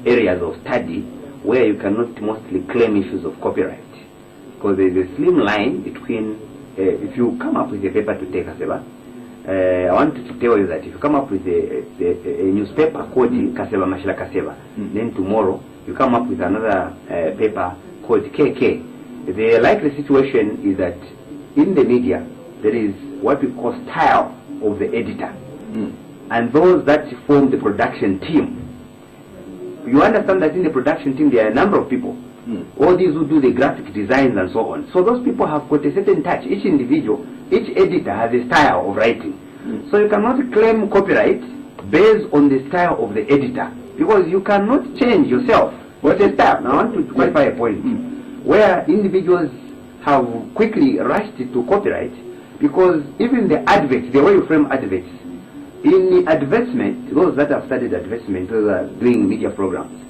areas of study where you cannot mostly claim issues of copyright, because there is a slim line between if you come up with a paper today, Kaseba, I want to tell you that if you come up with a newspaper called Kaseba Mashila Kaseba, then tomorrow you come up with another paper called KK, the likely situation is that in the media there is what we call style of the editor, and those that form the production team. You understand that in the production team there are a number of people, all these who do the graphic designs and so on. So those people have got a certain touch. Each individual, each editor has a style of writing. So you cannot claim copyright based on the style of the editor, because you cannot change yourself. What's a style? Now I want to clarify a point where individuals have quickly rushed to copyright, because even the adverts, the way you frame adverts, in the advertisement, those that have studied advertisement, those are doing media programs,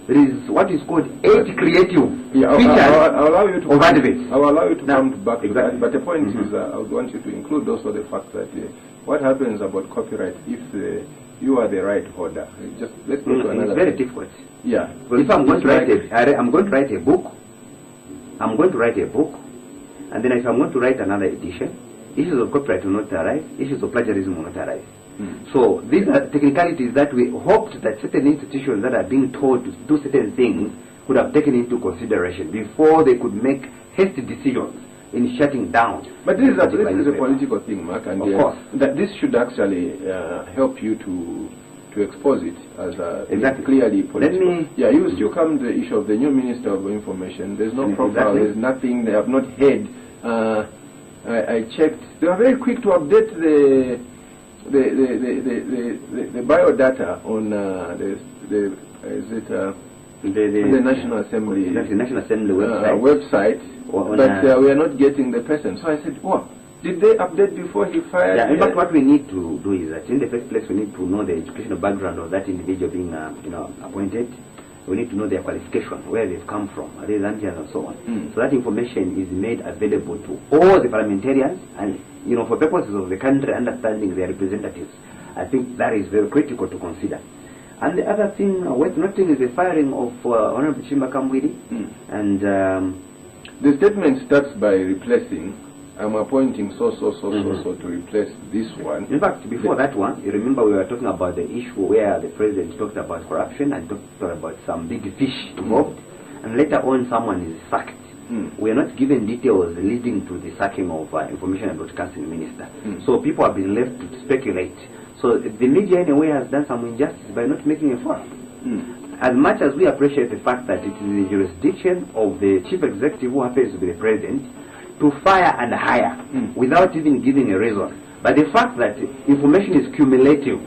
there is what is called 8 creative features I'll allow you to of adverts. I'll allow you to come back to exactly. that, but the point is I would want you to include also the fact that what happens about copyright if you are the right holder. Just let's go to another. It's very difficult. Yeah. If I'm going to write a book, and then if I'm going to write another edition, issues of copyright will not arise, issues of plagiarism will not arise. So these are technicalities that we hoped that certain institutions that are being told to do certain things could have taken into consideration before they could make hasty decisions in shutting down. But this is a political thing, Mark, and of course, that this should actually help you to expose it as clearly political. You still come to the issue of the new Minister of Information. There's no profile, there's nothing, they have not heard. I checked, they were very quick to update the biodata on the National Assembly website, but we are not getting the person. So I said, what? Did they update before he fired? Yeah, in fact, what we need to do is that in the first place we need to know the educational background of that individual being appointed. We need to know their qualification, where they've come from, are they Zambians and so on. So that information is made available to all the parliamentarians, and for purposes of the country understanding their representatives. I think that is very critical to consider. And the other thing worth noting is the firing of Honorable Chimba Kamwiri. And the statement starts by replacing. I'm appointing so to replace this one. In fact, before that one, you remember we were talking about the issue where the president talked about corruption and talked about some big fish involved, and later on someone is sacked. We are not given details leading to the sacking of Information and Broadcasting Minister. So people have been left to speculate. So the media in a way has done some injustice by not making a forum. As much as we appreciate the fact that it is the jurisdiction of the chief executive, who happens to be the president, to fire and hire without even giving a reason. But the fact that information is cumulative,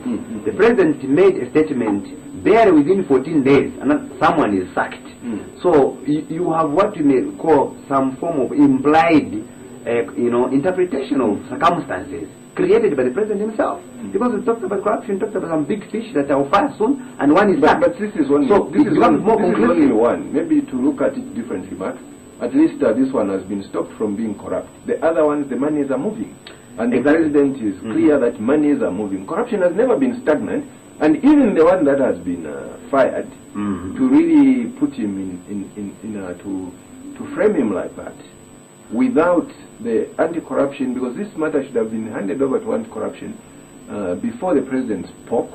the president made a statement, barely within 14 days, and someone is sacked. So you have what you may call some form of implied, interpretation of circumstances created by the president himself. Because we talked about corruption, talked about some big fish that will fire soon, and one is sacked. But this is only, only one. Maybe to look at it differently, Mark. At least this one has been stopped from being corrupt. The other ones, the monies are moving. And the president is clear that monies are moving. Corruption has never been stagnant. And even the one that has been fired, to really put him to frame him like that, without the anti-corruption, because this matter should have been handed over to anti-corruption before the president spoke.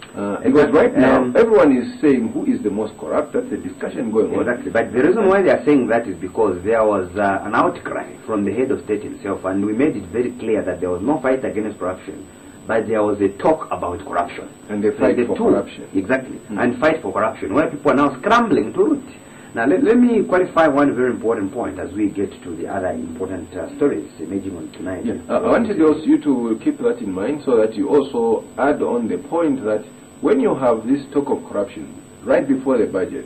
Because right now, everyone is saying who is the most corrupt. That's the discussion going on. Exactly. But the reason why they are saying that is because there was an outcry from the head of state himself, and we made it very clear that there was no fight against corruption, but there was a talk about corruption. And the fight for corruption. Exactly. And fight for corruption, where people are now scrambling to root. Now, let me qualify one very important point as we get to the other important stories emerging on tonight. I wanted also you to keep that in mind, so that you also add on the point that when you have this talk of corruption right before the budget,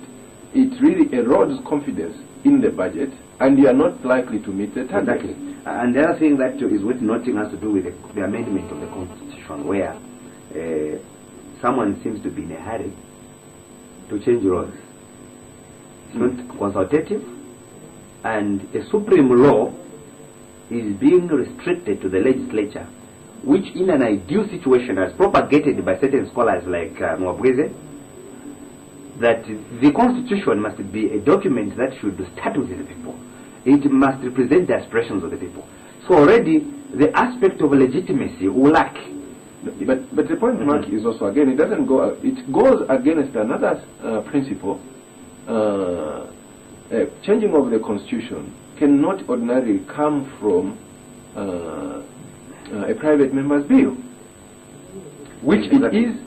it really erodes confidence in the budget, and you are not likely to meet the target. Exactly. And the other thing that is worth noting has to do with the amendment of the Constitution, where someone seems to be in a hurry to change laws. It's not consultative, and a supreme law is being restricted to the legislature, which in an ideal situation, as propagated by certain scholars like Mwabweze, that the Constitution must be a document that should start with the people. It must represent the aspirations of the people. So already the aspect of legitimacy will lack. But the point, Mark, is also, again, it doesn't go, it goes against another principle. Changing of the Constitution cannot ordinarily come from a private member's bill, which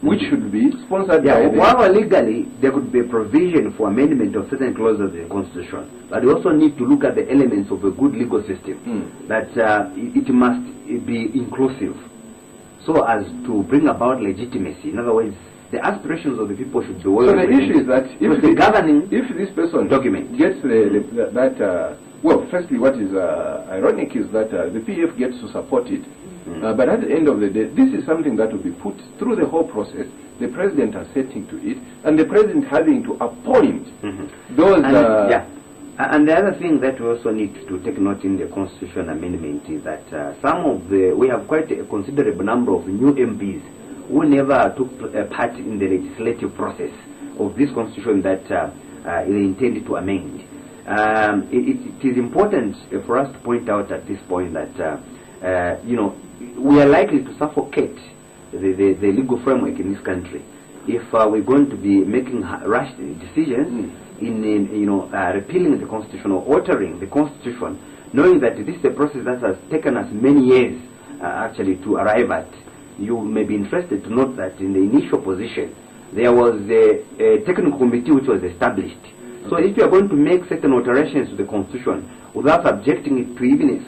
which should be sponsored by the... While legally there could be a provision for amendment of certain clauses of the Constitution, but we also need to look at the elements of a good legal system, that it must be inclusive, so as to bring about legitimacy. In other words, the aspirations of the people should be well. So the issue is that if this person document gets well, firstly, what is ironic is that the PF gets to support it, but at the end of the day, this is something that will be put through the whole process. The president assenting to it, and the president having to appoint those. And the other thing that we also need to take note in the Constitution amendment is that we have quite a considerable number of new MPs who never took part in the legislative process of this Constitution that is intended to amend. It is important for us to point out at this point that we are likely to suffocate the legal framework in this country if we're going to be making rash decisions in repealing the Constitution or altering the Constitution, knowing that this is a process that has taken us many years actually to arrive at. You may be interested to note that in the initial position there was a technical committee which was established. So if you are going to make certain alterations to the Constitution without subjecting it to even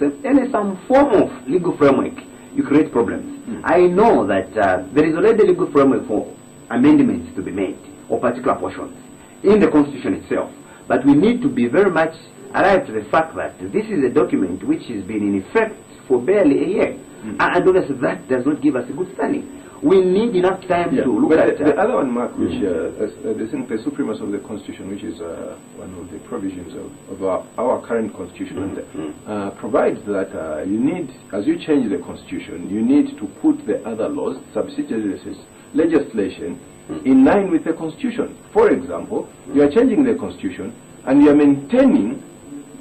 some form of legal framework, you create problems. I know that there is already a legal framework for amendments to be made, or particular portions, in the Constitution itself. But we need to be very much alive to the fact that this is a document which has been in effect for barely a year. And obviously that does not give us a good standing. We need enough time to look at... the other one, Mark, which the supremacy of the Constitution, which is one of the provisions of our current Constitution, provides that you need, as you change the Constitution, you need to put the other laws, subsidiary legislation, in line with the Constitution. For example, you are changing the Constitution and you are maintaining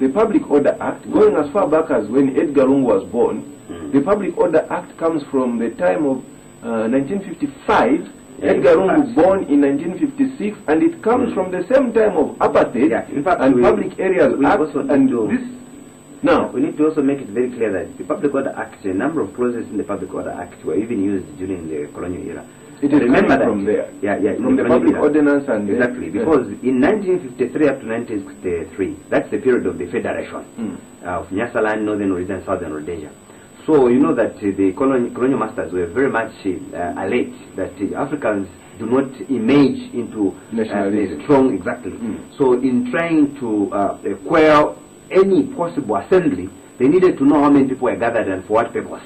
the Public Order Act, going as far back as when Edgar Lungu was born. The Public Order Act comes from the time of 1955. Edgar Lungu was born in 1956, and it comes from the same time of apartheid and Public Areas Act. Now, we need to also make it very clear that the Public Order Act, a number of clauses in the Public Order Act were even used during the colonial era. It is coming from there. From the Public Ordinance and... Exactly, because in 1953 up to 1963, that's the period of the Federation of Nyasaland, Northern Rhodesia and Southern Rhodesia. So you know that the colonial masters were very much alert that Africans do not emerge into nationalism. Strong, So in trying to quell any possible assembly, they needed to know how many people were gathered and for what purpose,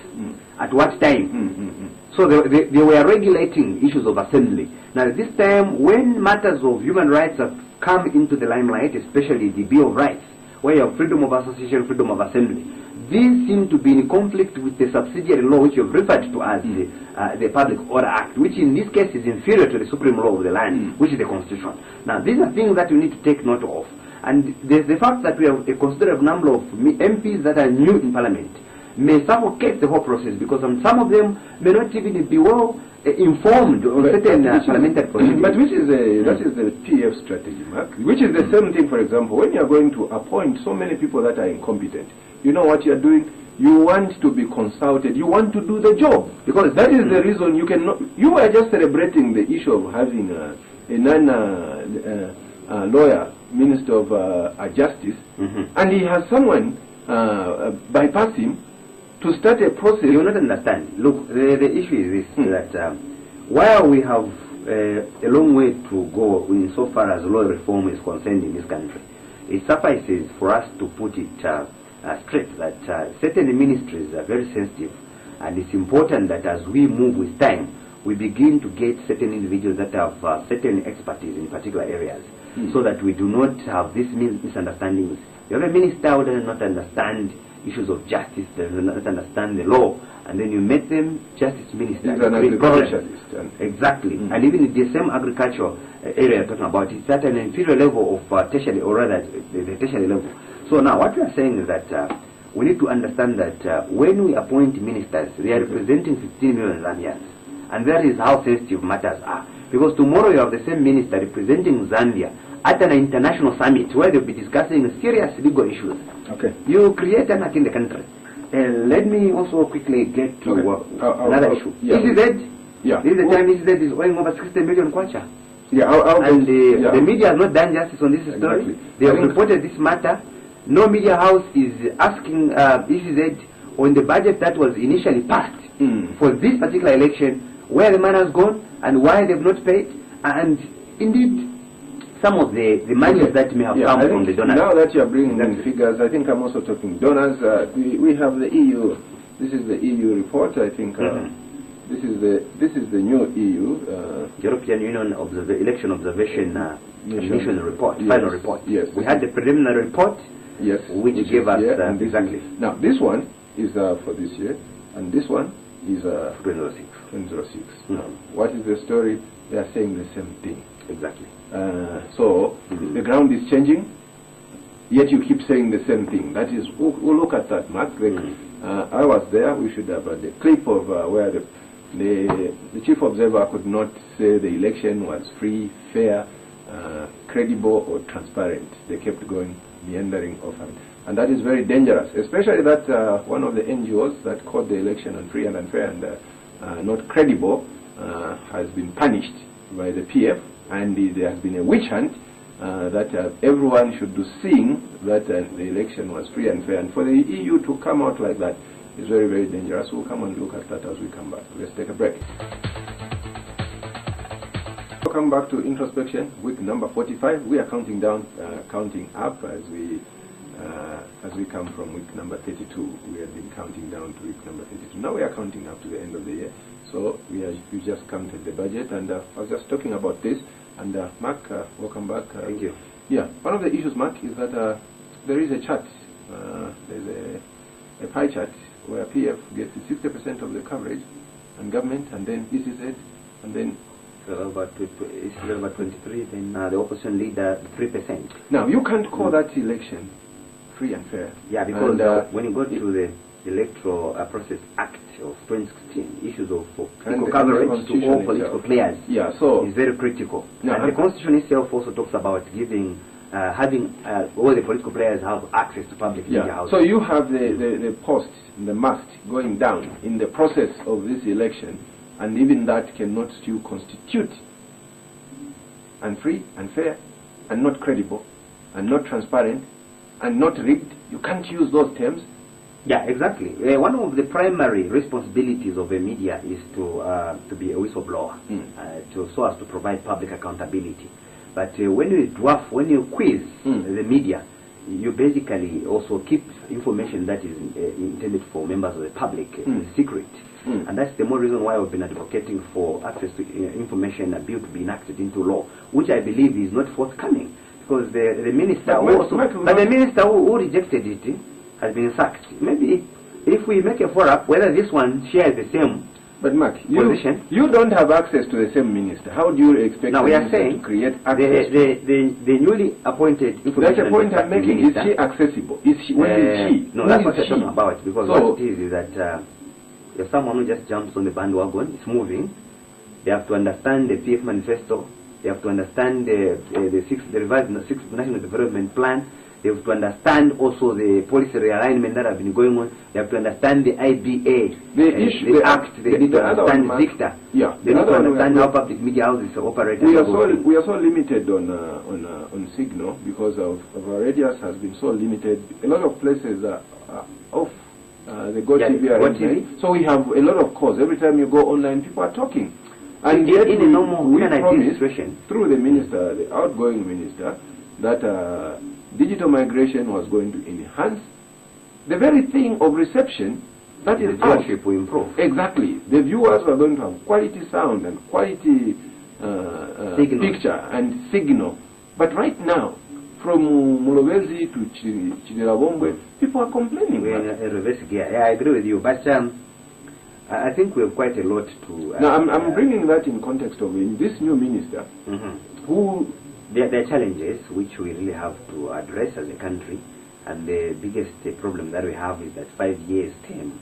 at what time. So they were regulating issues of assembly. Now at this time, when matters of human rights have come into the limelight, especially the Bill of Rights, where you have freedom of association, freedom of assembly, these seem to be in conflict with the subsidiary law which you have referred to as the Public Order Act, which in this case is inferior to the supreme law of the land, which is the Constitution. Now these are things that we need to take note of. And the fact that we have a considerable number of MPs that are new in Parliament may suffocate the whole process, because some of them may not even be well informed on certain parliamentary procedures. But which is that is the PF strategy, Mark. Which is the same thing, for example, when you are going to appoint so many people that are incompetent. You know what you are doing? You want to be consulted. You want to do the job, because that is the reason you cannot. You are just celebrating the issue of having a lawyer, Minister of Justice, and he has someone bypass him to start a process. You will not understand. Look, the issue is this, that while we have a long way to go insofar as law reform is concerned in this country, it suffices for us to put it straight that certain ministries are very sensitive, and it's important that as we move with time, we begin to get certain individuals that have certain expertise in particular areas. so that we do not have these misunderstandings. You have a minister who does not understand issues of justice, does not understand the law, and then you make them justice minister. He's an agriculturalist. Exactly. And even in the same agricultural area you're talking about, it's at an inferior level of tertiary, or rather the tertiary level. So now what we are saying is that we need to understand that when we appoint ministers, they are representing 15 million Zambians. And that is how sensitive matters are. Because tomorrow you have the same minister representing Zambia at an international summit where they'll be discussing serious legal issues. Okay. You create anarchy in the country. Let me also quickly get to another issue. Yeah. This is the time ECZ is owing over 60 million kwacha. Yeah, and the media has not done justice on this story. Exactly. They have reported this matter. No media house is asking ECZ on the budget that was initially passed for this particular election, where the money has gone and why they've not paid, and indeed some of the monies that may have come from the donors. Now that you are bringing in figures, I think I'm also talking donors. We have the EU. This is the EU report. I think this is the new EU European Union Election Observation Mission report, yes, final report. Yes, we had the preliminary report, yes, which gave us exactly. Now this one is for this year, and this one is 2006. 2006. Now, what is the story? They are saying the same thing. Exactly. So the ground is changing, yet you keep saying the same thing. That is, we'll look at that, Mark. I was there. We should have the clip of where the chief observer could not say the election was free, fair, credible, or transparent. They kept going, meandering off, and that is very dangerous. Especially that one of the NGOs that called the election unfree and unfair and not credible has been punished by the PF. And there has been a witch hunt that everyone should do sing that the election was free and fair. And for the EU to come out like that is very, very dangerous. We'll come and look at that as we come back. Let's take a break. Welcome back to Introspection, week number 45. We are counting down, counting up as we come from week number 32. We have been counting down to week number 32. Now we are counting up to the end of the year. So we just counted the budget, and I was just talking about this. And Mark, welcome back. Thank you. Yeah, one of the issues, Mark, is that there is a chart. There's a pie chart where PF gets 60% of the coverage, and government, and then ECZ, and then about 23, then the opposition leader 3%. Now you can't call that election free and fair. Yeah, because when you go to the Electoral Process Act of 2016, issues of equal coverage to all political players is very critical. And the Constitution itself also talks about giving, having all the political players have access to public media houses. So you have the post, the must going down in the process of this election, and even that cannot still constitute unfree, unfair, and not credible, and not transparent, and not rigged. You can't use those terms. Yeah, exactly. One of the primary responsibilities of a media is to be a whistleblower, so as to provide public accountability. But when you quiz the media, you basically also keep information that is intended for members of the public secret. And that's the more reason why we've been advocating for access to information, a bill to be enacted into law, which I believe is not forthcoming, because the minister the minister who rejected it has been sacked. Maybe if we make a follow-up whether this one shares the same position. You don't have access to the same minister. How do you expect now the we are minister saying to create access? The newly appointed information. That's the point I'm making. Is she accessible? Is she? When is she? No, that's what I'm talking about. Because what it is that if someone who just jumps on the bandwagon, it's moving. They have to understand the PF manifesto. They have to understand the revised National Development Plan. They have to understand also the policy realignment that have been going on. They have to understand the IBA, the Act. They need to understand ZICTA. Yeah, they need to understand how public media houses operate. We are so limited on signal because of our radius has been so limited. A lot of places are off the GoTV arrangement. So we have a lot of calls. Every time you go online, people are talking. And yet in a normal situation, through the minister, the outgoing minister, that digital migration was going to enhance the very thing of reception. That is the viewership will improve. Exactly. The viewers are going to have quality sound and quality picture and signal But right now, from Mulobezi to Chidelabombwe, people are complaining. We're in a reverse gear. Yeah, I agree with you. But I think we have quite a lot to... now, I'm bringing that in context of this new minister, who... There are challenges which we really have to address as a country. And the biggest problem that we have is that 5 years term.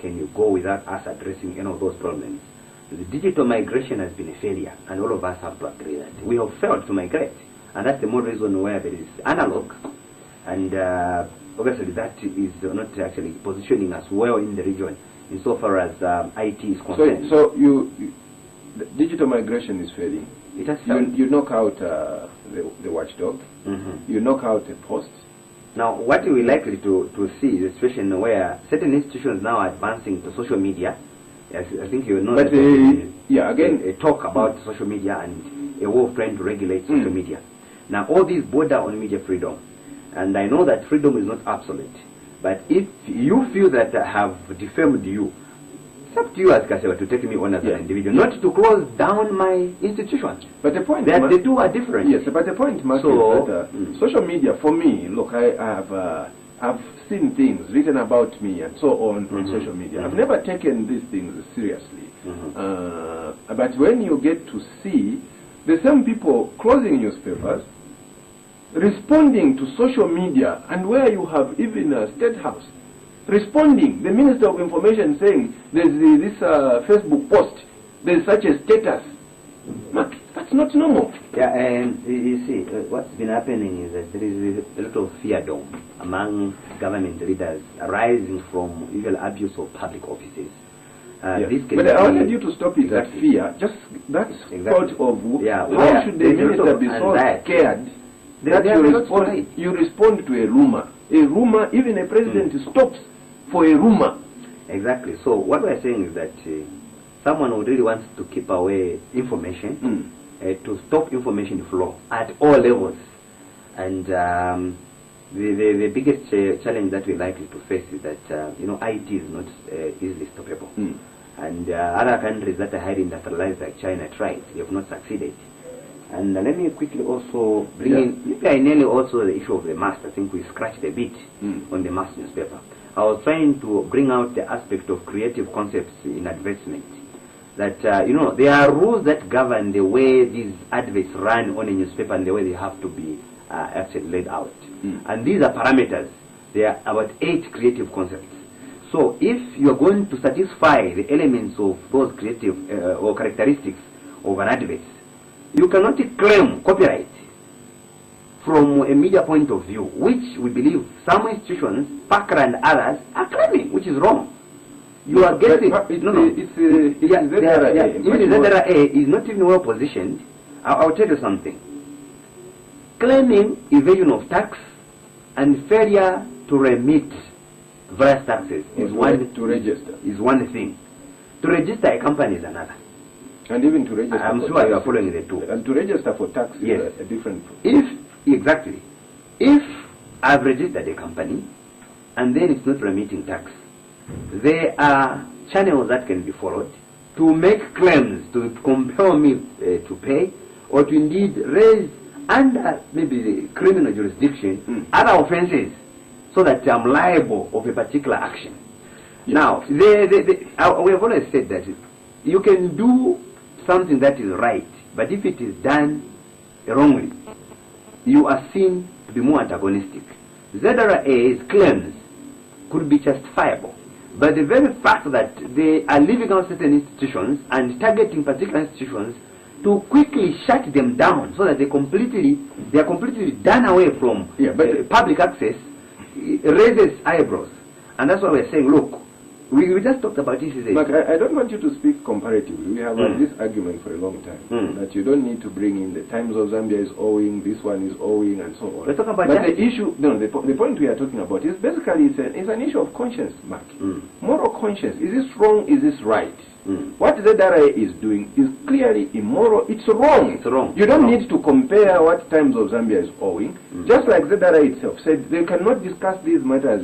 Can you go without us addressing any of those problems? The digital migration has been a failure, and all of us have to agree that we have failed to migrate, and that's the more reason where there is analog, and obviously that is not actually positioning us well in the region insofar as IT is concerned. So the digital migration is failing. It has failed. You knock out the watchdog. You knock out the post. Now, what we're likely to see is a situation where certain institutions now are advancing to social media. Yes, I think you know. But yeah, again, a talk about social media and a way of trying to regulate social media. Now, all these border on media freedom, and I know that freedom is not absolute. But if you feel that I have defamed you, it's up to you as Kaseba to take me on as an individual, not to close down my institution. But the point that the two are different. Yes, but the point, Mark, is that social media, for me, look, I've seen things written about me and so on social media. I've never taken these things seriously. But when you get to see the same people closing newspapers, responding to social media, and where you have even a State House responding, the Minister of Information saying there's this Facebook post, there's such a status. Mark, that's not normal. Yeah, and you see, what's been happening is that there is a lot of fear dome among government leaders arising from even abuse of public offices. This but I wanted you to stop it, that fear, just that thought of how should the minister be so scared that you respond to a rumor. A rumor, even a president stops for a rumor. Exactly. So what we're saying is that someone who really wants to keep away information, to stop information flow at all levels. And the biggest challenge that we're likely to face is that, IT is not easily stoppable. And other countries that are highly industrialized like China tried, they have not succeeded. And let me quickly also bring in, maybe I nearly also the issue of the mast. I think we scratched a bit on the mast newspaper. I was trying to bring out the aspect of creative concepts in advertisement. That, there are rules that govern the way these adverts run on a newspaper and the way they have to be actually laid out. And these are parameters. There are about 8 creative concepts. So if you are going to satisfy the elements of those creative or characteristics of an advert, you cannot claim copyright from a media point of view, which we believe some institutions, Packer and others, are claiming, which is wrong. You are getting... Even the ZRA is not even well positioned. I'll tell you something. Claiming evasion of tax and failure to remit various taxes is one thing. To register a company is another. And even to register I'm sure you are following the two. And to register for tax is a different... If I've registered a company and then it's not remitting tax, there are channels that can be followed to make claims to compel me to pay, or to indeed raise under maybe the criminal jurisdiction other offenses, so that I'm liable of a particular action. Now, we have always said that you can do something that is right, but if it is done wrongly, you are seen to be more antagonistic. ZRA's claims could be justifiable, but the very fact that they are leaving out certain institutions and targeting particular institutions to quickly shut them down so that they are completely done away from public access, raises eyebrows. And that's why we're saying, look, we just talked about this. Mark, I don't want you to speak comparatively. We have had this argument for a long time, that you don't need to bring in the Times of Zambia is owing, this one is owing, and so on. Let's talk about but the issue, the point we are talking about is basically it's an issue of conscience, Mark. Moral conscience. Is this wrong? Is this right? What ZRA is doing is clearly immoral. It's wrong. It's wrong. You don't need to compare what Times of Zambia is owing. Just like ZRA itself said, they cannot discuss these matters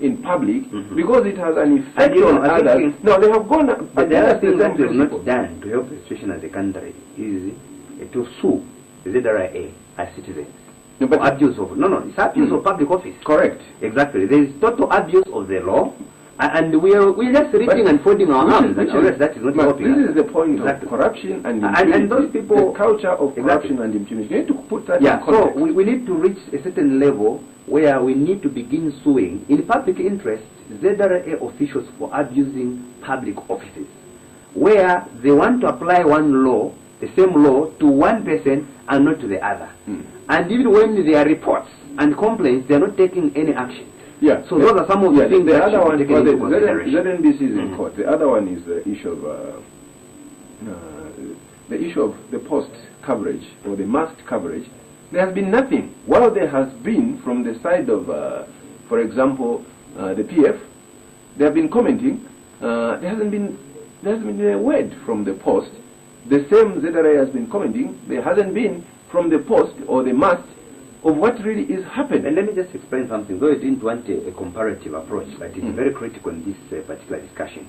in public because it has an effect on others. No, they have gone. But the other thing that is not done to help the situation as a country is to sue the ZRA as citizens. No, but Abuse of it's abuse of public office. correct. Exactly. There is total abuse of the law, and we're just reaching and folding our arms. And that is not helping this us. is the point Exactly. of corruption and impunity. And those people, the culture of exactly. corruption and impunity. You need to put that in Yeah, so context. we need to reach a certain level where we need to begin suing in public interest ZRA officials for abusing public offices, where they want to apply one law, the same law, to one person and not to the other. And even when there are reports and complaints, they are not taking any action. Yeah. So those are some of the things the that other should one, be taken into well, consideration. ZNBC is in court. The other one is the issue of the post coverage or the masked coverage. There has been nothing. While there has been from the side of, for example, the PF, they have been commenting. There hasn't been a word from the post. The same ZRA has been commenting. There hasn't been from the post or the mast of what really is happening. And let me just explain something, though I didn't want a comparative approach, but it's very critical in this particular discussion.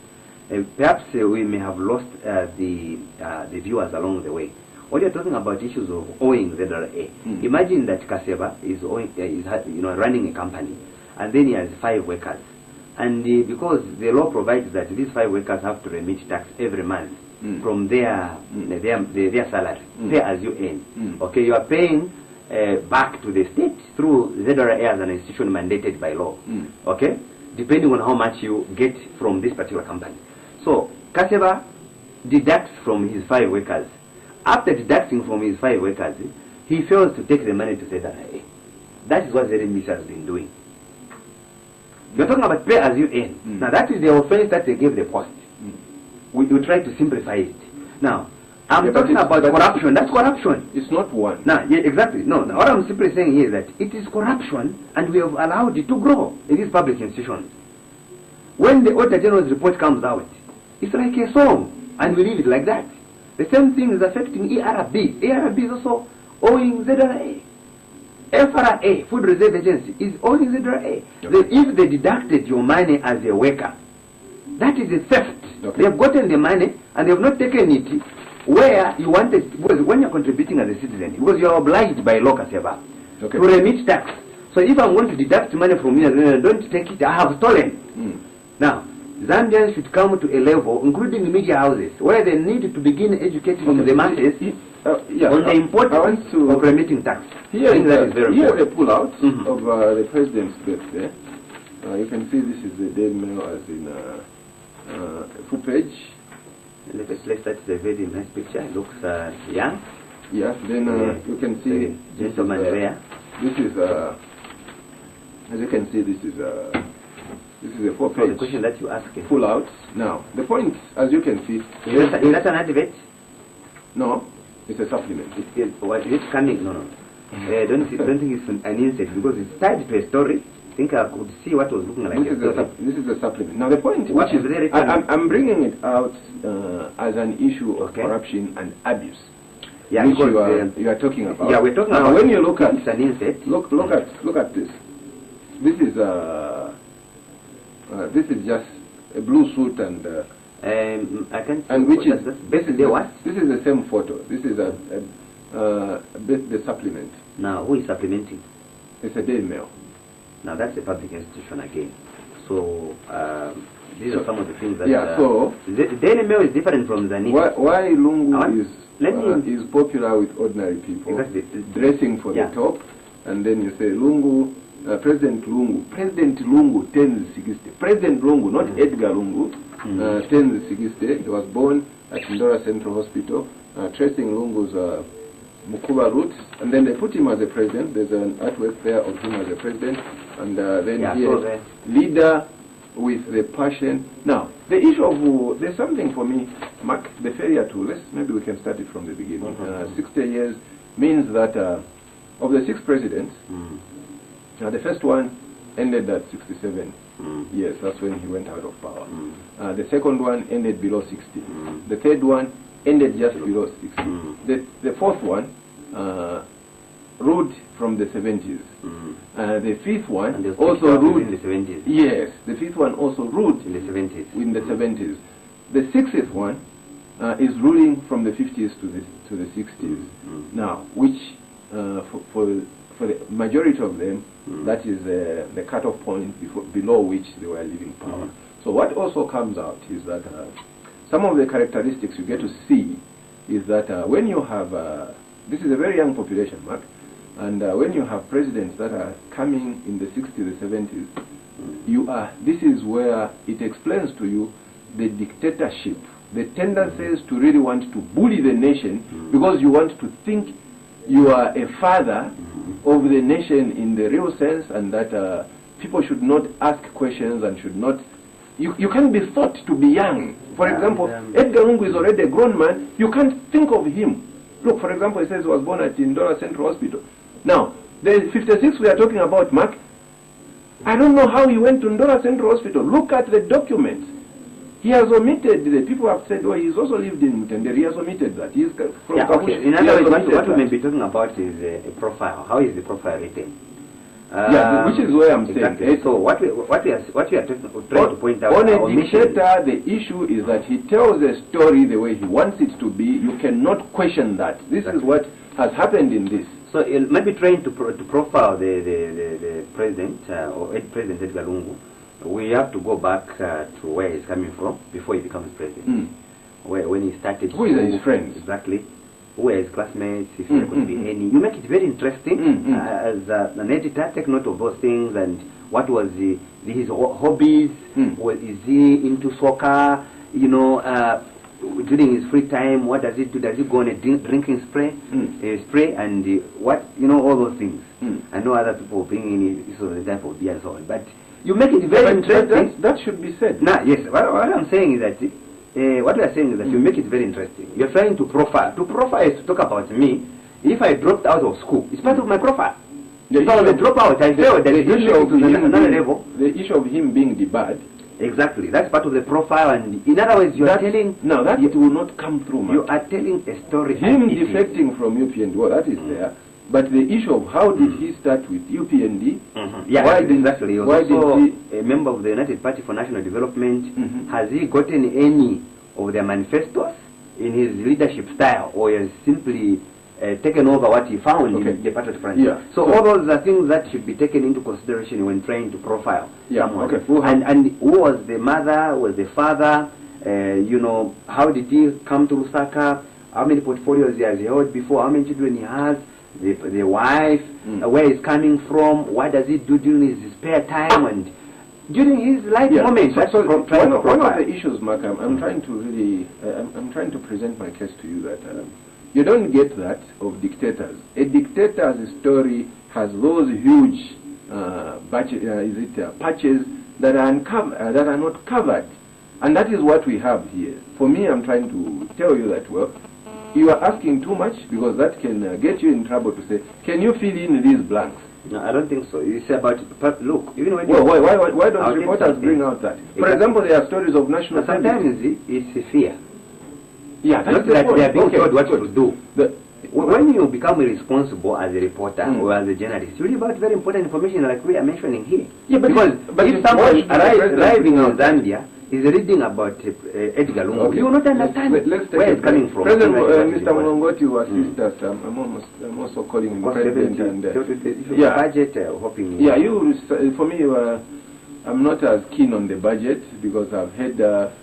Perhaps we may have lost the viewers along the way. When you're talking about issues of owing ZRA, imagine that Kaseba is running a company, and then he has 5 workers. And because the law provides that these 5 workers have to remit tax every month from their salary, pay as you earn. Okay, you are paying back to the state through ZRA as an institution mandated by law. Okay, depending on how much you get from this particular company. So Kaseba deducts from his 5 workers. After deducting from his 5 workers, he fails to take the money to ZRA. That is what ZNBC has been doing. You're talking about pay as you earn. Now that is the offense that they gave the post. We try to simplify it. Now, I'm talking about corruption. That's corruption. It's not one. Now, yeah, exactly. No, what I'm simply saying here is that it is corruption, and we have allowed it to grow in these public institutions. When the Auditor General's report comes out, it's like a song, and we leave it like that. The same thing is affecting ERB. ERB is also owing ZRA. FRA, Food Reserve Agency, is owing ZRA. Okay. If they deducted your money as a worker, that is a theft. Okay. They have gotten the money and they have not taken it where you wanted, because when you're contributing as a citizen, because you are obliged by law, Kaseba, to remit tax. So if I'm going to deduct money from you, don't take it, I have stolen. Now, Zambians should come to a level, including media houses, where they need to begin educating the masses on the importance of remitting tax. Here is that is very a pull-out of the president's birthday. You can see this is the Daily Mail as in full page. Let's place that is a very nice picture. It looks young. Yeah, then you can see gentleman there. This is as you can see, this is a full So page. the question that you ask is, Pull out. Now the point, as you can see, is that an advert? no, it's a supplement. It's coming. No. Don't think it's an insert because it's tied to a story. I think I could see what was looking like. This is a supplement. Now the point, What is very I'm bringing it out as an issue of corruption and abuse. Yeah, which because you are talking about. Yeah, we're talking now about. when you look at it's an insert. look at this. This is just a blue suit and I can. and which is this is the what? This is the same photo. This is the supplement. Now who is supplementing? It's a Daily Mail. Now that's a public institution again. So these are some of the things that. So the Daily Mail is different from the news. Why Lungu is popular with ordinary people, Exactly. dressing for the top, and then you say Lungu, President Lungu 1060. President Lungu, not Edgar Lungu, 1060. He was born at Ndora Central Hospital, tracing Lungu's Mukuba roots, and then they put him as a president. There's an artwork there of him as a president, and then here, leader with the passion. Now, the issue of there's something for me, Mark, the failure to, maybe we can start it from the beginning. 60 years means that of the 6 presidents, the first one ended at 67 years. That's when he went out of power. The second one ended below 60. The third one ended just below 60. The fourth one ruled from the 70s. The fifth one also ruled in the 70s. Yes, the fifth one also ruled in the 70s. In the 70s. The 60th one is ruling from the 50s to the 60s. Now, which for the majority of them, that is the cutoff point below which they were leaving power. So what also comes out is that some of the characteristics you get to see is that when you have, this is a very young population, Mark, and when you have presidents that are coming in the 60s, the 70s, this is where it explains to you the dictatorship, the tendencies to really want to bully the nation because you want to think you are a father of the nation in the real sense, and that people should not ask questions and should not, you can't be thought to be young. For example, Edgar Lungu is already a grown man. You can't think of him. Look, for example, he says he was born at Indora Central Hospital. Now, the 56 we are talking about, Mark, I don't know how he went to Indora Central Hospital. Look at the documents. He has omitted, the people have said, oh, he's also lived in Mutendere. He has omitted that. He's from okay. In other words, what we may be talking about is a profile. How is the profile written? Yeah, which is where I'm exactly. saying. So what we are trying to point out on a dictator, the issue is that he tells a story the way he wants it to be. You cannot question that. This is what has happened in this. So maybe trying to profile the president or President Edgar Lungu, we have to go back to where he's coming from before he becomes president. When he started. Who is his friends? Exactly. Who are his classmates? If there could be any. You make it very interesting as an editor. Take note of those things and what was his hobbies. Is he into soccer? You know, during his free time, what does he do? Does he go on a drinking spree? And what, you know, all those things. I know other people bring in the type of beer and so on, but you make it very interesting. That should be said. Nah, yes. What I'm saying is that what we are saying is that you make it very interesting. You're trying to profile. To profile is to talk about me. If I dropped out of school, it's part of my profile. If I was a dropout, I failed. The issue of him being debarred. Exactly. That's part of the profile. And in other words, you are telling. No, that it will not come through, man. You are telling a story. Him defecting from UPND, well, that is there. But the issue of how did he start with UPND? Yeah, why exactly. He was also a member of the United Party for National Development. Has he gotten any of their manifestos in his leadership style, or has simply taken over what he found in the Patriot Front? So all those are things that should be taken into consideration when trying to profile someone. And who was the mother, who was the father? You know, how did he come to Lusaka? How many portfolios he has held before? How many children he has? The wife, where he's coming from, what does he do during his spare time and during his life moments. So one of the issues, Mark, I'm trying to really, I'm trying to present my case to you that you don't get that of dictators. A dictator's story has those huge patches that are not covered, and that is what we have here. For me, I'm trying to tell you that, well, you are asking too much, because that can get you in trouble to say, can you fill in these blanks? No, I don't think so. You say about, look, even when why don't reporters bring out that? For example, there are stories of national sometimes it's fear. Yeah, that's not that they are being told what to do. When you become irresponsible as a reporter or as a journalist, you leave out very important information like we are mentioning here. Yeah, but if someone arriving in Zambia is reading about Edgar Lungu, you will not understand where it's coming from. President Mr. Mulongoti will assist us. I'm also calling him president. And, budget, hoping. Yeah, for me, I'm not as keen on the budget because I've had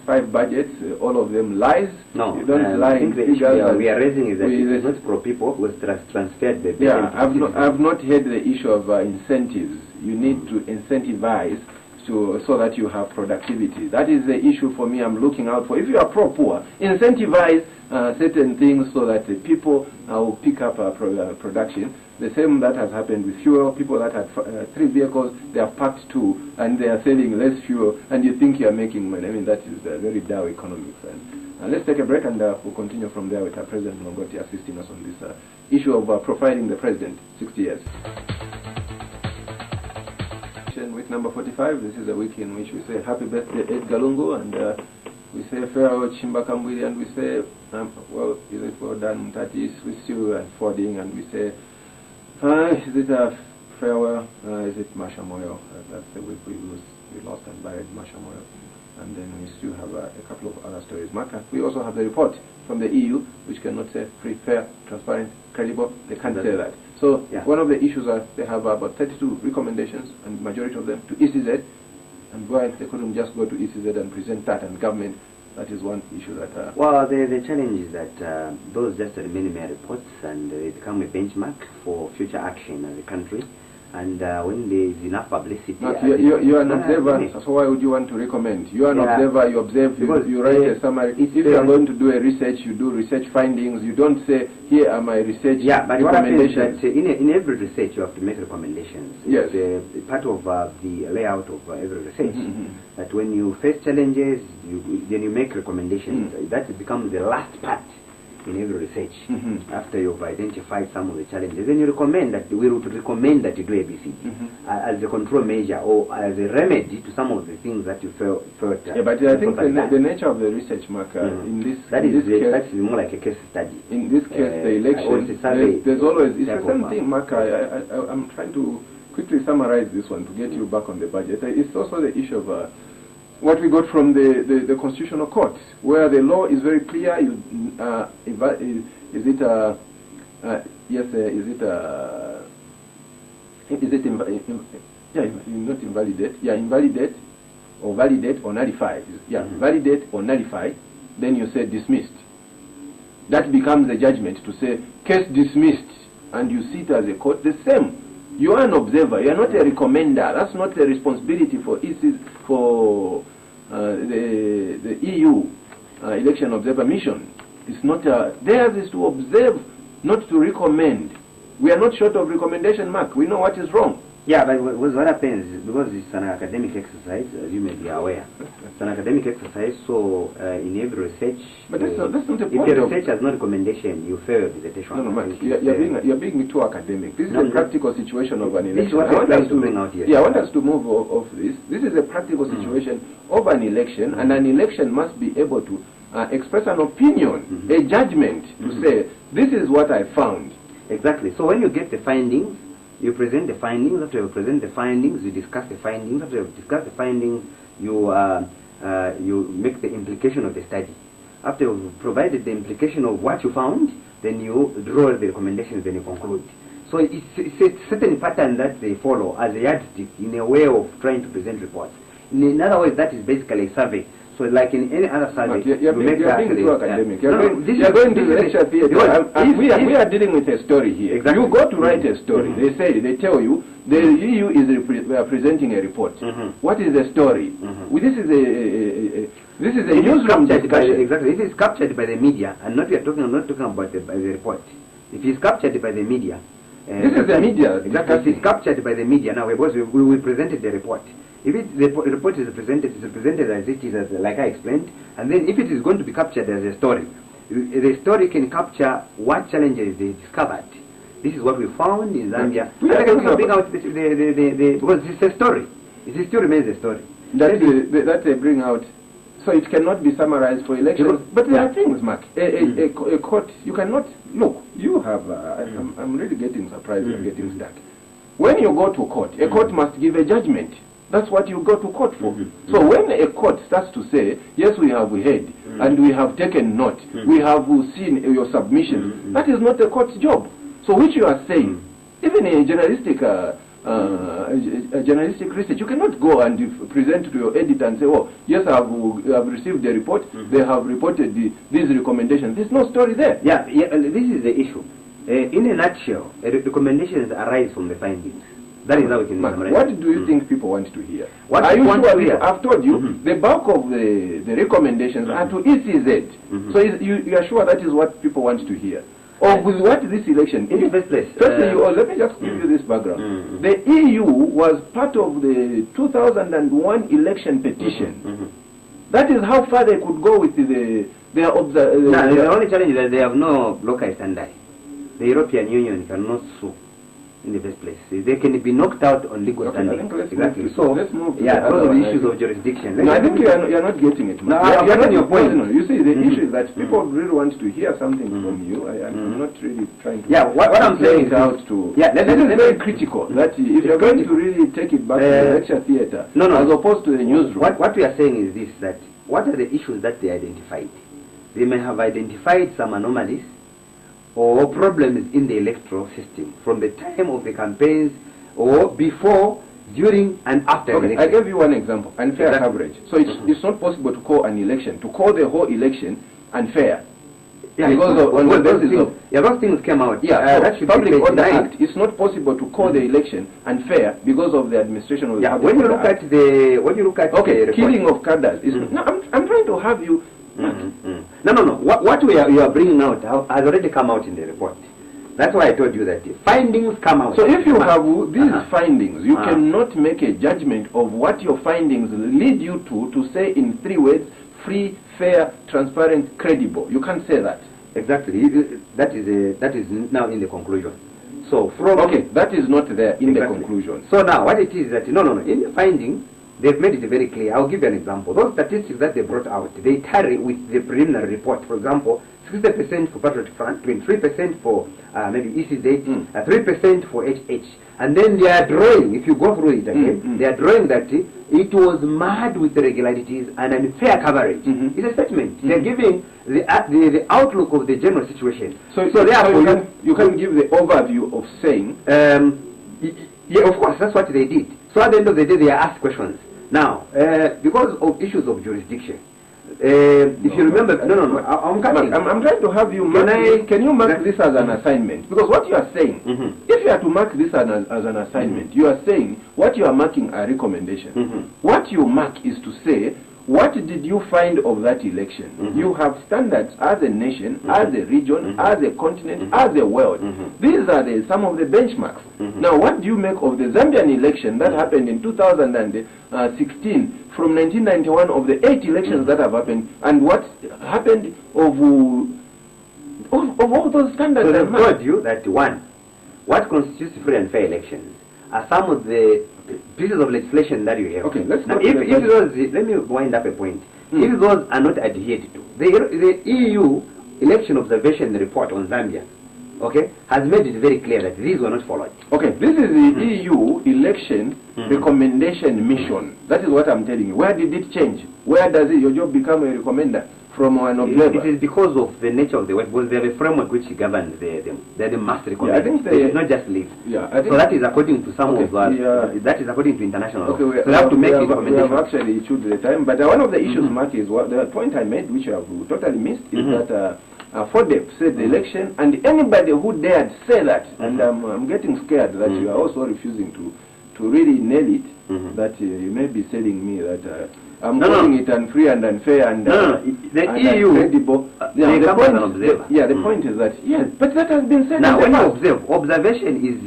5 budgets, all of them lies. No, you don't lie. I think the issue we are raising is that it's not pro people who transferred the. Yeah, I've not had the issue of incentives. You need to incentivize so that you have productivity. That is the issue for me I'm looking out for. If you are pro-poor, incentivize certain things so that the people will pick up production. The same that has happened with fuel. People that had 3 vehicles, they have packed 2 and they are selling less fuel, and you think you are making money. I mean, that is very Dow economics. And let's take a break, and we'll continue from there with our President Mulongoti assisting us on this issue of profiling the president, 60 years. Week number 45. This is a week in which we say happy birthday Edgar Lungu, and we say farewell Chimbakambwili, and we say well, is it well done Mtatis with you and Fording, and we say is it a farewell, is it Masha Moyo? That's the week we lost and buried Masha Moyo. and then we still have a couple of other stories. Mark, we also have the report from the EU, which cannot say free, fair, transparent, credible. They can't say that. So one of the issues are they have about 32 recommendations, and majority of them to ECZ, and why they couldn't just go to ECZ and present that, and government. That is one issue that... well, the challenge is that those just remain mere reports, and they become a benchmark for future action as a country. And when there is enough publicity... You are an observer, so why would you want to recommend? You are an observer, you observe, you write a summary. If you are going to do a research, you do research findings. You don't say, here are my research but recommendations. What happens is that in every research you have to make recommendations. Yes. It's part of the layout of every research. That when you face challenges, then you make recommendations. That becomes the last part in every research. After you've identified some of the challenges, then you recommend that we would recommend that you do ABC as a control measure or as a remedy to some of the things that you felt. But I think the nature of the research, Mark, in this case, that's more like a case study. In this case, the election, there's always it's the same thing, Mark. I'm trying to quickly summarize this one to get you back on the budget. It's also the issue of what we got from the Constitutional Court, where the law is very clear. Not invalidate, invalidate or validate or nullify. Validate or nullify, then you say dismissed. That becomes a judgment to say case dismissed, and you sit as a court the same. You are an observer. You are not a recommender. That's not a responsibility for the EU election observer mission. It's not theirs is to observe, not to recommend. We are not short of recommendation, Mark. We know what is wrong. Yeah, but what happens is, because it's an academic exercise, as you may be aware, it's an academic exercise, so in every research, but that's not the point. If the research has no recommendation, you fail a dissertation. No, Mark, you're being too academic. This is a practical situation of an election. This is what I want to bring out here. I want us to move off this. This is a practical situation of an election, and an election must be able to express an opinion, a judgment, to say, this is what I found. Exactly. So when you get the findings, you present the findings. After you present the findings, you discuss the findings. After you discuss the findings, you make the implication of the study. After you've provided the implication of what you found, then you draw the recommendations, then you conclude. So it's a certain pattern that they follow as a yardstick in a way of trying to present reports. In other words, that is basically a survey. So like in any other survey, you're being too academic. You're going to lecture theater. We are dealing with a story here. Exactly. You go to write a story. They tell you the EU is presenting a report. What is the story? This is a newsroom discussion. Exactly. It is captured by the media, and I'm not talking about the report. If it's captured by the media, this is the media. Exactly. It's captured by the media now because we presented the report. If the report is presented, it's presented as it is, like I explained, and then if it is going to be captured as a story, the story can capture what challenges they discovered. This is what we found in Zambia. Because it's a story. It still remains a story. That they bring out. So it cannot be summarized for elections. But there are things, Mark. A court, you cannot... Look, you have... I'm really getting surprised and getting stuck. When you go to court, a court must give a judgment. That's what you go to court for. So when a court starts to say, yes, we have heard, and we have taken note, we have seen your submission, that is not the court's job. So which you are saying, even a journalistic research, you cannot go and present to your editor and say, oh, yes, I have received the report, they have reported these recommendations. There's no story there. Yeah, this is the issue. In a nutshell, recommendations arise from the findings. That is how we can summarize. What do you think people want to hear? Are you sure? I've told you, the bulk of the recommendations are to ECZ. So you are sure that is what people want to hear? Or with what this election? In the first place. Firstly, let me just give you this background. The EU was part of the 2001 election petition. That is how far they could go with the only challenge is that they have no local standard. The European Union cannot sue in the first place. They can be knocked out on legal Okay, I standing. think let's Exactly. move to- So, let's move to yeah, the those other are the one. issues of jurisdiction. No, I think you're not getting it. No, You're I'm not getting your point. No, you see, the Mhm. issue is that people Mhm. really want to hear something Mhm. from you. I'm not really trying to. Yeah, what I'm play saying it is out to. yeah, This is very critical. That if you're going to really take it back to the lecture theatre, no, as opposed to the newsroom. What we are saying is this: that what are the issues that they identified? They may have identified some anomalies or problems in the electoral system from the time of the campaigns or before, during, and after Okay, election. I gave you one example: unfair Exactly. coverage. So it's not possible to call an election, to call the whole election unfair. Yeah, because it's not- on the those basis things, of yeah, those things came out. yeah, so that should Public be Order denied. Act. It's not possible to call the election unfair because of the administration of the Yeah, Public when you Order look Act. at the Okay, the killing report- of cadres. Is Mhm. no, I'm trying to have you. No. What you are bringing out has already come out in the report. That's why I told you that the findings come out. So if you have these Uh-huh. findings, you Uh-huh. cannot make a judgment of what your findings lead you to say in 3 words: free, fair, transparent, credible. You can't say that. Exactly. That is now in the conclusion. So from Okay, that is not there in the Exactly. conclusion. So now what it is that no. In the finding, they've made it very clear. I'll give you an example. Those statistics that they brought out, they tally with the preliminary report. For example, 60% for Patriot Front, 23% for maybe ECZ, 3% for HH. And then they are drawing, if you go through it again, they are drawing that it was mad with irregularities and unfair coverage. It's a statement. They're giving the outlook of the general situation. So therefore, you can give the overview of saying. Yeah, of course, that's what they did. So at the end of the day, they are asked questions. Now, because of issues of jurisdiction, if you remember, I'm cutting. I'm trying to have you mark can you mark this as an assignment? Because what you are saying, if you are to mark this as an assignment, you are saying what you are marking are recommendations. What you mark is to say, what did you find of that election? You have standards as a nation, as a region, as a continent, as a world. These are some of the benchmarks. Now, what do you make of the Zambian election that happened in 2016, from 1991, of the 8 elections that have happened, and what happened of all those standards? So that they've told you that one, what constitutes free and fair elections are some of the pieces of legislation that you have. Okay, let's now, go to if those, let me wind up a point. If those are not adhered to, the EU election observation report on Zambia, okay, has made it very clear that these were not followed. Okay, this is the EU election recommendation mission. That is what I'm telling you. Where did it change? Where does your job become a recommender from an observer? It is because of the nature of the work, because they have a framework which governs them. They must recommend. Yeah, I think they should not just leave. Yeah, I think so that is according to some okay, of that is according to international law. Okay, so they have to make it we recommendation. have actually issued the time, but one of the issues, Mark, is what the point I made, which you have totally missed, is that FODEP said the election, and anybody who dared say that, and I'm getting scared that you are also refusing to really nail it, that you may be telling me that I'm calling it unfree and unfair and the and EU incredible. the point is that yes, but that has been said. Now, in the when you past. observe, observation is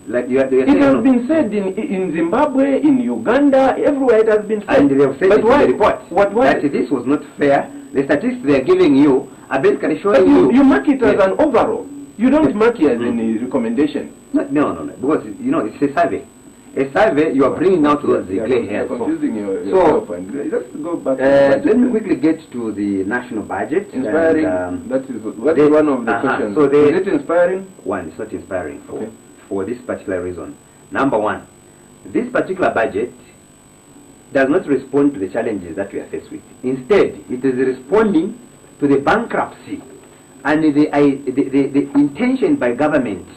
like you are It has been said in Zimbabwe, in Uganda, everywhere it has been said. and they have said but it why, in the report that this was not fair. The statistics they are giving you are basically showing but you mark it as an overall. You don't mark it as any recommendation. No, because it's a survey. A survey, you are bringing out those grey hairs. Confusing yourself. And let's go back. Let me quickly get to the national budget. Inspiring. And, that is one of the questions. So is it inspiring? One, it's not inspiring for this particular reason. Number one, this particular budget does not respond to the challenges that we are faced with. Instead, it is responding to the bankruptcy and the intention by government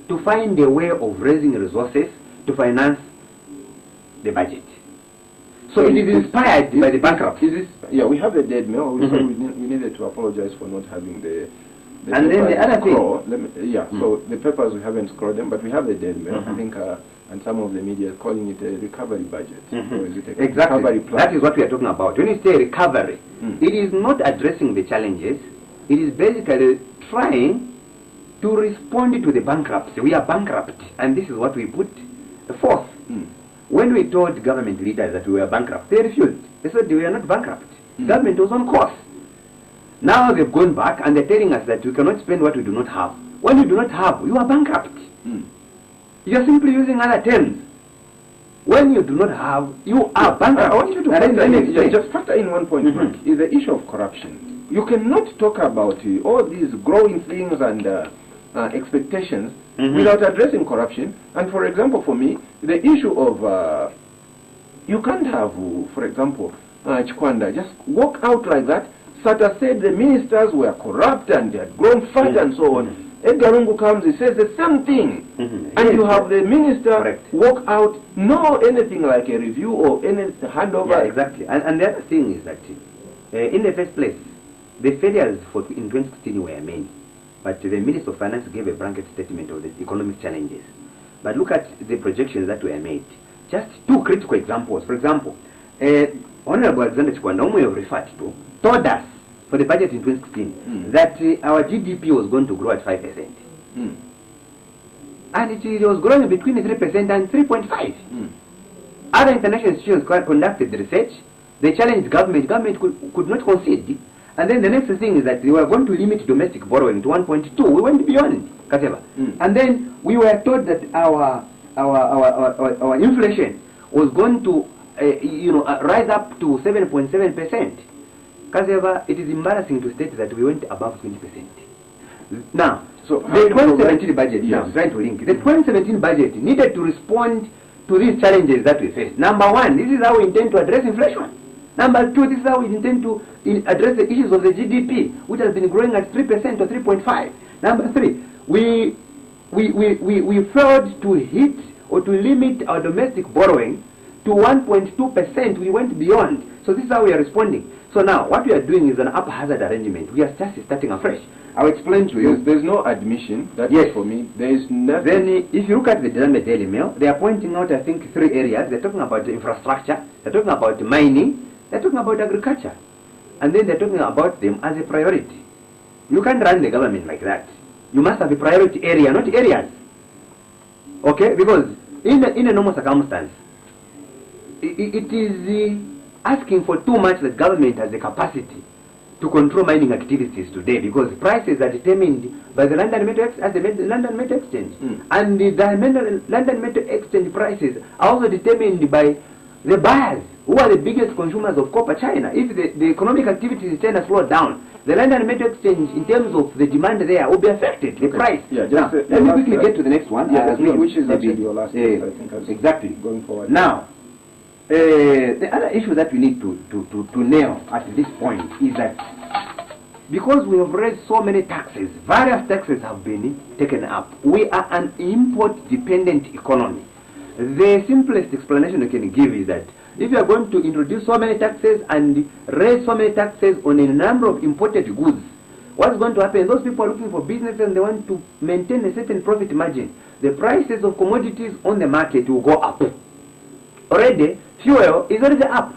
to find a way of raising resources to finance the budget. So it is inspired by the bankruptcy. Yeah, we have a dead mail. We needed to apologize for not having the and then the other thing. So the papers, we haven't scrolled them, but we have a dead mail. I think, and some of the media are calling it a recovery budget. So is it a recovery plan? That is what we are talking about. When you say recovery, it is not addressing the challenges. It is basically trying to respond to the bankruptcy. We are bankrupt, and this is what we put forth. When we told government leaders that we were bankrupt, they refused. They said we are not bankrupt. Government was on course. Now they've gone back and they're telling us that we cannot spend what we do not have. When you do not have, you are bankrupt. You are simply using other terms. When you do not have, you are bankrupt. I want you to just factor in one point, Mark, is the issue of corruption. You cannot talk about all these growing things and expectations without addressing corruption. And for example, for me, the issue of you can't have, for example, Chikwanda just walk out like that. Sata said the ministers were corrupt and they had grown fat and so on. Edgar Lungu comes, he says the same thing. And you have the minister walk out, no anything like a review or any handover. Yeah, exactly. And the other thing is that in the first place, the failures in 2016 were many. But the Minister of Finance gave a blanket statement of the economic challenges. But look at the projections that were made. Just two critical examples. For example, Honorable Alexander Chikwanda, whom we have referred to, told us for the budget in 2016 that our GDP was going to grow at 5%. And it was growing between 3% and 3.5%. Other international institutions conducted the research. They challenged government. Government could not concede. And then the next thing is that they were going to limit domestic borrowing to 1.2. We went beyond, Kateva. And then we were told that our inflation was going to rise up to 7.7%. Kateva, it is embarrassing to state that we went above 20%. Now, so the 2017 budget, now trying to link, the 2017 budget needed to respond to these challenges that we face. Number one, this is how we intend to address inflation. Number two, this is how we intend to address the issues of the GDP, which has been growing at 3% or 3.5%. Number three, we failed to hit or to limit our domestic borrowing to 1.2%. We went beyond. So this is how we are responding. So now, what we are doing is an haphazard arrangement. We are just starting afresh. I'll explain to you. There's no admission. That is for me. There is nothing. Then, if you look at the Daily Mail, they are pointing out, I think, 3 areas. They're talking about the infrastructure. They're talking about mining. They're talking about agriculture. And then they're talking about them as a priority. You can't run the government like that. You must have a priority area, not areas. Okay? Because in a normal circumstance, it is asking for too much that government has the capacity to control mining activities today, because prices are determined by the London Metal Exchange. And the London Metal Exchange prices are also determined by the buyers, who are the biggest consumers of copper, China. If the economic activities in China slow down, the London Metal Exchange, in terms of the demand there, will be affected. The price. Yeah, now, let me quickly get to the next one. Which is actually your last point, I think. Exactly. Going forward. Now, the other issue that we need to nail at this point is that because we have raised so many taxes, various taxes have been taken up. We are an import-dependent economy. The simplest explanation we can give is that if you are going to introduce so many taxes and raise so many taxes on a number of imported goods, what's going to happen? Those people are looking for business and they want to maintain a certain profit margin. The prices of commodities on the market will go up. Already, fuel is already up.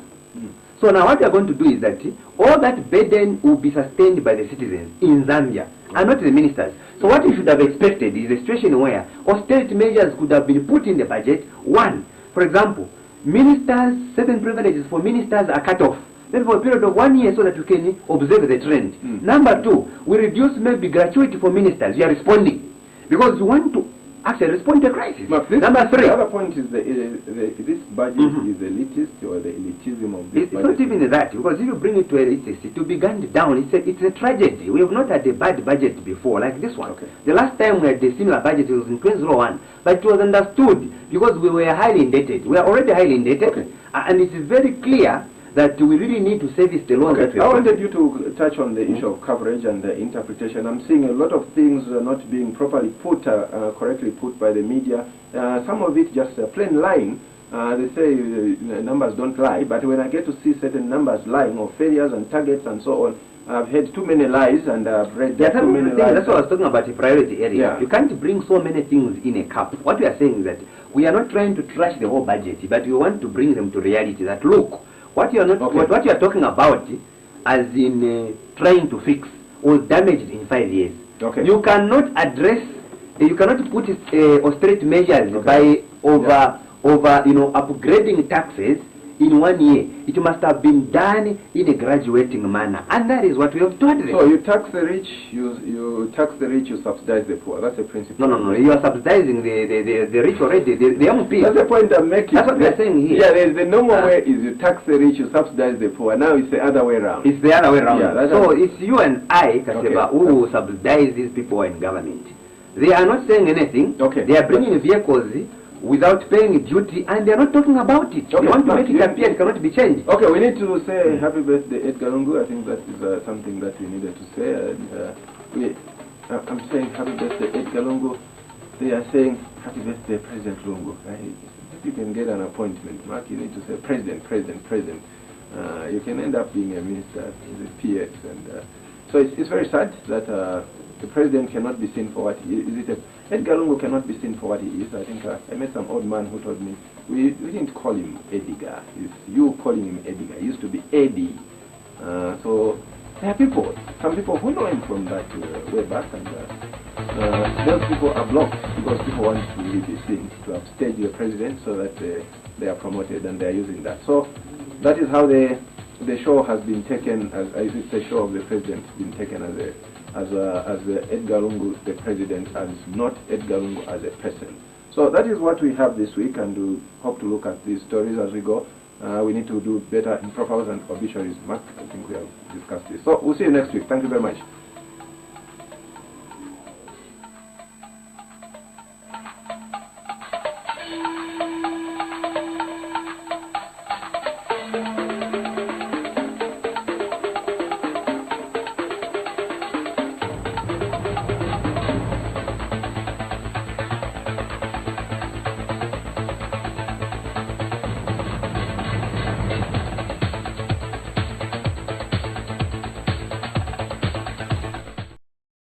So now what we are going to do is that all that burden will be sustained by the citizens in Zambia and not the ministers. So what you should have expected is a situation where austerity measures could have been put in the budget. One, for example, ministers, certain privileges for ministers are cut off. Then for a period of 1 year so that you can observe the trend. Number two, we reduce maybe gratuity for ministers. We are responding because we want to actually respond to a crisis. Number three. The other point is this budget is elitist or the elitism of this budget. It's not even that, because if you bring it to elitist, it will be gunned down. It's a tragedy. We have not had a bad budget before like this one. Okay. The last time we had a similar budget, it was in 2001. But it was understood because we were highly indebted. We are already highly indebted. Okay. And it is very clear that we really need to service the loans that we have. I wanted you to touch on the issue of coverage and the interpretation. I'm seeing a lot of things not being properly put, correctly put by the media. Some of it just plain lying. They say numbers don't lie, but when I get to see certain numbers lying or failures and targets and so on, I've heard too many lies and I've read too many lies. That's what I was talking about, a priority area. Yeah. You can't bring so many things in a cup. What we are saying is that we are not trying to trash the whole budget, but we want to bring them to reality. That look, what you are not, what you are talking about, as in trying to fix, was damaged in 5 years. Okay. You cannot address, you cannot put austerity measures by upgrading taxes in 1 year. It must have been done in a graduating manner, and that is what we have taught them. So you tax the rich, you tax the rich, you subsidize the poor. That's the principle. No, you are subsidizing the rich already, the young people. That's the point I'm making. That's what we are saying here. Yeah, the normal way is you tax the rich, you subsidize the poor. Now it's the other way around. It's the other way around. Yeah, so it's you and I, Kaseba, who will subsidize these people in government. They are not saying anything. Okay. They are bringing vehicles without paying duty, and they are not talking about it. Okay. They want to make it appear it cannot be changed. Okay, we need to say happy birthday, Edgar Lungu. I think that is something that we needed to say. And, I'm saying happy birthday, Edgar Lungu. They are saying happy birthday, President Lungu. If you can get an appointment, Mark, you need to say President. You can end up being a minister, a PS, and so it's very sad that the president cannot be seen for what he is. Edgar Lungu cannot be seen for what he is. I think I met some old man who told me we didn't call him Edgar. It's you calling him Edgar. He used to be Eddie. So there are people, some people who know him from that way back, and those people are blocked because people want to really be seen, to upstage the president so that they are promoted, and they are using that. So that is how the show has been taken, as it's the show of the president been taken as Edgar Lungu the president, and not Edgar Lungu as a person. So that is what we have this week, and we hope to look at these stories as we go. We need to do better in profiles and obituaries. Mark, I think we have discussed this. So we'll see you next week. Thank you very much.